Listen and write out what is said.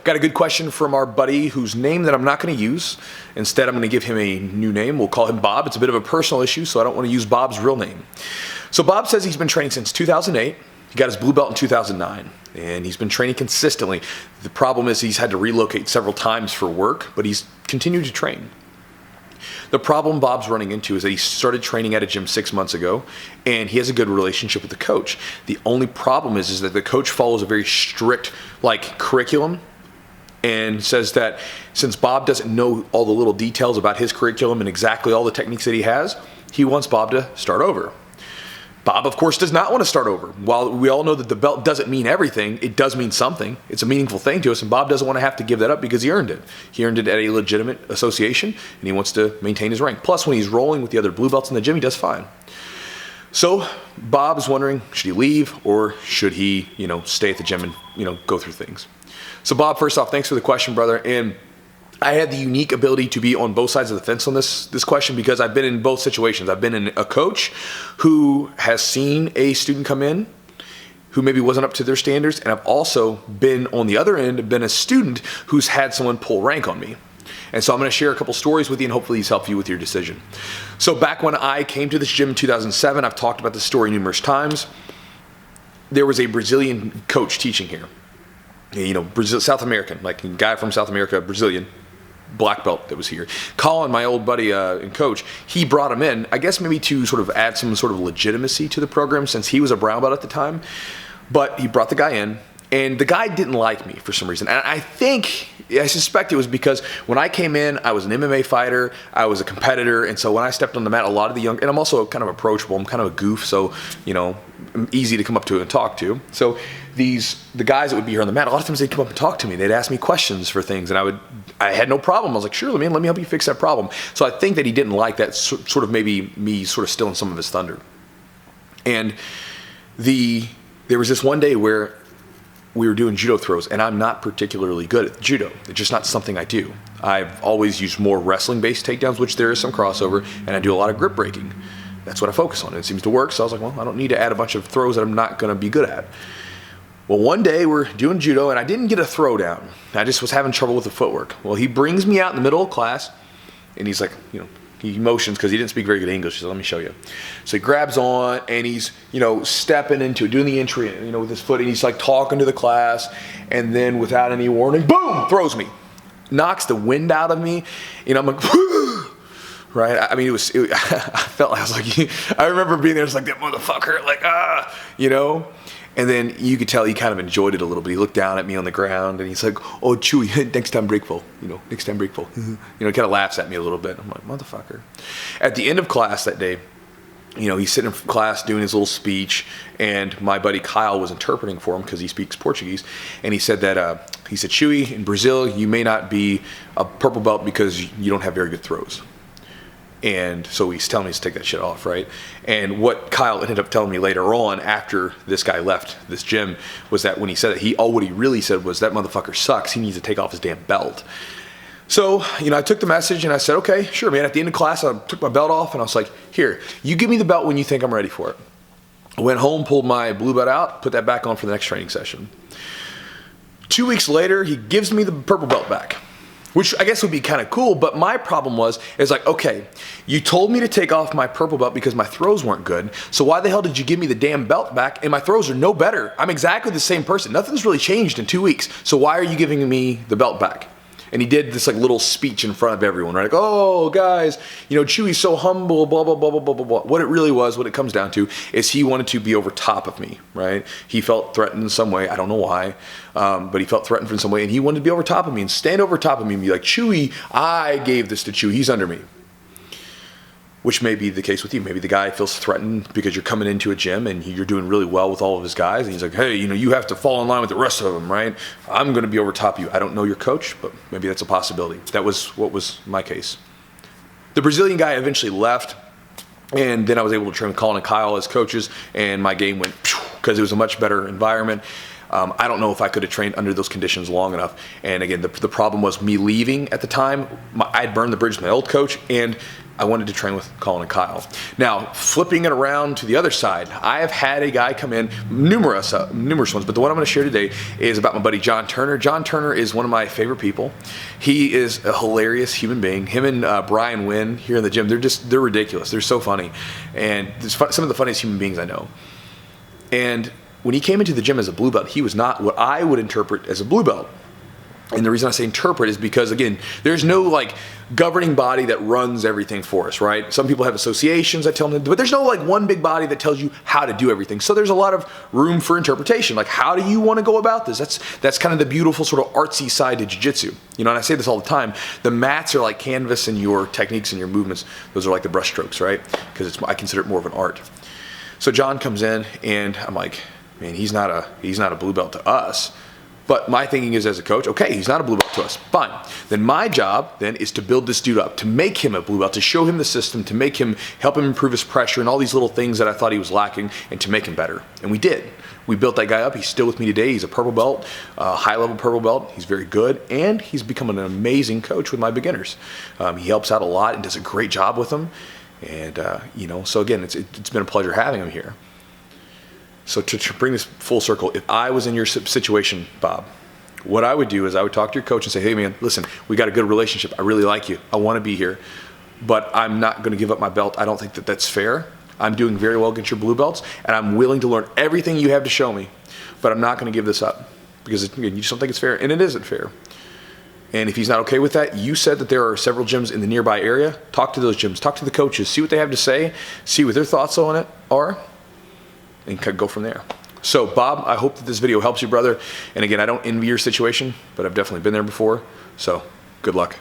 Got a good question from our buddy whose name that I'm not going to use. Instead, I'm going to give him a new name. We'll call him Bob. It's a bit of a personal issue, so I don't want to use Bob's real name. So Bob says he's been training since 2008. He got his blue belt in 2009, and he's been training consistently. The problem is he's had to relocate several times for work, but he's continued to train. The problem Bob's running into is that he started training at a gym 6 months ago, and he has a good relationship with the coach. The only problem is that the coach follows a very strict curriculum, and says that since Bob doesn't know all the little details about his curriculum and exactly all the techniques that he has, he wants Bob to start over. Bob, of course, does not want to start over. While we all know that the belt doesn't mean everything, it does mean something. It's a meaningful thing to us, and Bob doesn't want to have to give that up because he earned it. He earned it at a legitimate association, and he wants to maintain his rank. Plus, when he's rolling with the other blue belts in the gym, he does fine. So Bob is wondering, should he leave or should he, stay at the gym and, go through things? So Bob, first off, thanks for the question, brother. And I had the unique ability to be on both sides of the fence on this question because I've been in both situations. I've been in a coach who has seen a student come in who maybe wasn't up to their standards, and I've also been on the other end, been a student who's had someone pull rank on me. And so I'm going to share a couple stories with you and hopefully these help you with your decision. So back when I came to this gym in 2007, I've talked about this story numerous times. There was a Brazilian coach teaching here. Brazil, South American, like a guy from South America, Brazilian, black belt that was here. Colin, my old buddy and coach, he brought him in, I guess maybe to sort of add some sort of legitimacy to the program since he was a brown belt at the time. But he brought the guy in, and the guy didn't like me for some reason. And I suspect it was because when I came in, I was an MMA fighter, I was a competitor, and so when I stepped on the mat, a lot of the young, and I'm also kind of approachable, I'm kind of a goof, so, I'm easy to come up to and talk to. So the guys that would be here on the mat, a lot of times they'd come up and talk to me. They'd ask me questions for things, and I had no problem. I was like, sure, let me help you fix that problem. So I think that he didn't like that, sort of maybe me sort of stealing some of his thunder. And there was this one day where we were doing judo throws, and I'm not particularly good at judo. It's just not something I do. I've always used more wrestling-based takedowns, which there is some crossover, and I do a lot of grip breaking. That's what I focus on, and it seems to work, so I was like, well, I don't need to add a bunch of throws that I'm not going to be good at. Well, one day we're doing judo, and I didn't get a throw down. I just was having trouble with the footwork. Well, he brings me out in the middle of class, and he's like, he motions because he didn't speak very good English. He said, let me show you. So he grabs on and he's, stepping into it, doing the entry, with his foot, and he's like talking to the class, and then without any warning, boom, throws me. Knocks the wind out of me, and I'm like, right? I mean, I remember being there, it's like, that motherfucker, And then you could tell he kind of enjoyed it a little bit. He looked down at me on the ground and he's like, oh, Chewy, next time break full. Next time break full. Kind of laughs at me a little bit. I'm like, motherfucker. At the end of class that day, he's sitting in class doing his little speech, and my buddy Kyle was interpreting for him because he speaks Portuguese. And he said Chewy, in Brazil, you may not be a purple belt because you don't have very good throws. And so he's telling me to take that shit off, right? And what Kyle ended up telling me later on, after this guy left this gym, was that when he said it, what he really said was, that motherfucker sucks. He needs to take off his damn belt. So, I took the message and I said, okay, sure, man. At the end of class, I took my belt off and I was like, here, you give me the belt when you think I'm ready for it. I went home, pulled my blue belt out, put that back on for the next training session. 2 weeks later, he gives me the purple belt back, which I guess would be kind of cool, but my problem is like, okay, you told me to take off my purple belt because my throws weren't good, so why the hell did you give me the damn belt back and my throws are no better? I'm exactly the same person. Nothing's really changed in 2 weeks, so why are you giving me the belt back? And he did this little speech in front of everyone, right? Like, oh, guys, Chewy's so humble, blah, blah, blah, blah, blah, blah, blah. What it comes down to is he wanted to be over top of me, right? He felt threatened in some way. I don't know why, but he felt threatened in some way, and he wanted to be over top of me and stand over top of me and be like, Chewy, I gave this to Chewy. He's under me. Which may be the case with you. Maybe the guy feels threatened because you're coming into a gym and you're doing really well with all of his guys. And he's like, hey, you have to fall in line with the rest of them, right? I'm going to be over top of you. I don't know your coach, but maybe that's a possibility. That was what was my case. The Brazilian guy eventually left, and then I was able to train with Colin and Kyle as coaches, and my game went because it was a much better environment. I don't know if I could have trained under those conditions long enough. And again, the problem was me leaving at the time. I had burned the bridge with my old coach, and I wanted to train with Colin and Kyle. Now, flipping it around to the other side, I have had a guy come in, numerous ones, but the one I'm going to share today is about my buddy John Turner. John Turner is one of my favorite people. He is a hilarious human being. Him and Brian Wynn here in the gym, they're ridiculous. They're so funny, and some of the funniest human beings I know. And when he came into the gym as a blue belt, he was not what I would interpret as a blue belt. And the reason I say interpret is because, again, there's no like governing body that runs everything for us, right? Some people have associations that tell them, but there's no like one big body that tells you how to do everything. So there's a lot of room for interpretation. Like, how do you want to go about this? That's kind of the beautiful sort of artsy side to jiu-jitsu. You know, and I say this all the time. The mats are like canvas, and your techniques and your movements, those are like the brush strokes, right? Because I consider it more of an art. So John comes in, and I'm like, man, he's not a blue belt to us. But my thinking is, as a coach, okay, he's not a blue belt to us, fine. Then my job then is to build this dude up, to make him a blue belt, to show him the system, to help him improve his pressure and all these little things that I thought he was lacking, and to make him better. And we did. We built that guy up. He's still with me today. He's a purple belt, high-level purple belt. He's very good, and he's become an amazing coach with my beginners. He helps out a lot and does a great job with them. And so again, it's been a pleasure having him here. So to bring this full circle, if I was in your situation, Bob, what I would do is I would talk to your coach and say, hey man, listen, we got a good relationship. I really like you. I want to be here, but I'm not going to give up my belt. I don't think that that's fair. I'm doing very well against your blue belts, and I'm willing to learn everything you have to show me, but I'm not going to give this up because again, you just don't think it's fair, and it isn't fair. And if he's not okay with that, you said that there are several gyms in the nearby area. Talk to those gyms. Talk to the coaches. See what they have to say. See what their thoughts on it are. And go from there. So Bob, I hope that this video helps you, brother. And again, I don't envy your situation, but I've definitely been there before. So good luck.